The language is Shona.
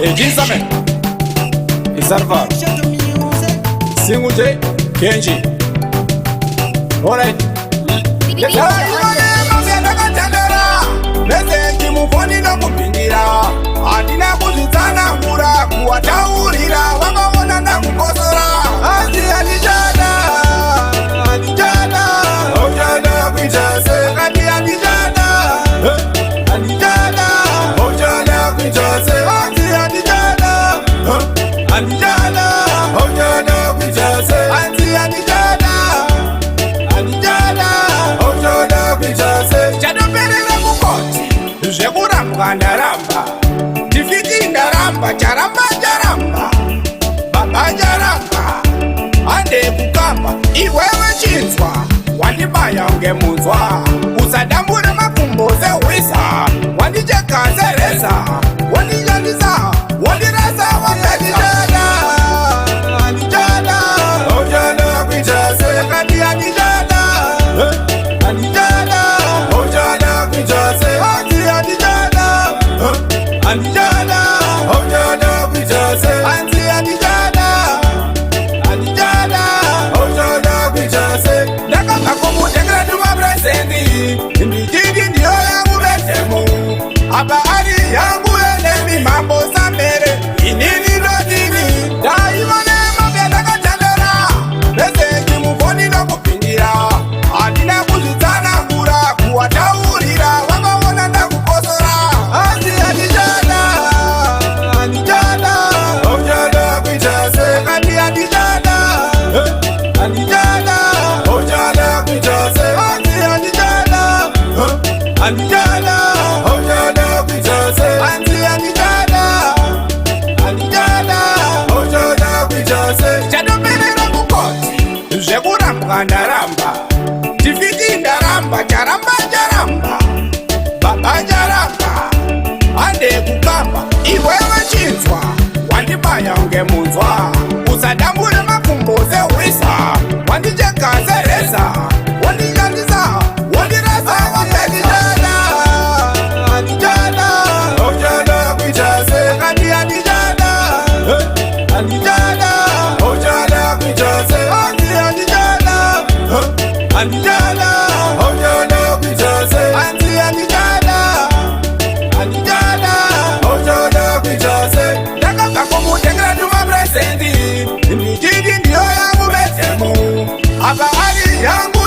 Ejisame Isarva Singuje Kenji. Alright. Mesengi mufoni na kupingira adina kuzitana ngura kuwataurira wakaona na kukosora ati Handichada Handichada ojana kuitase kati Handichada Handichada ojana kuitase ati Handichada Handichada ojana kuitase ati Handichada Handichada ojana kuitase chadoperera mukoti zvekurambwa ndaramba tifiti ndaramba charamba charamba baba charamba ande kukamba iwewe chinzwa wandibaya ngemunzwa usadambure makumbo sewisa wandichekazereza wandichandisa wandirasa Handichada Handichada ojana kuitase kati Handichada Handichada ojana kuitase ati Handichada Handichada ojana kuitase ati Handichada Handichada ojana kuitase ndakanga kumutengera tuma presenti ndijidi ndiyo yangu betemu apa ari yangu enemi mambo samere inini dotini daimane mabya ndakatendera presenti mufoni nokupingira adina kuzitana ngura kuwataurira wakaona ndakukosora ati Handichada Handichada ojana kuitase kati Handichada Handichada ojana kuitase ati Handichada Handichada ojana kuitase ati Handichada Handichada ojana kuitase chadoperera mukoti zvekurambwa ndaramba tifiti ndaramba charamba charamba baba charamba ande kukamba iwewe chinzwa wandibaya ngemunzwa usadambure makumbo sewisa wandichekazereza wandichandisa wandirasa Handichada Handichada ojana kuitase kati Handichada Handichada ojana kuitase ati Handichada Handichada ojana kuitase ati Handichada Handichada ojana kuitase ndakanga kumutengera tuma presenti ndijidi ndiyo yangu betemu apa ari yangu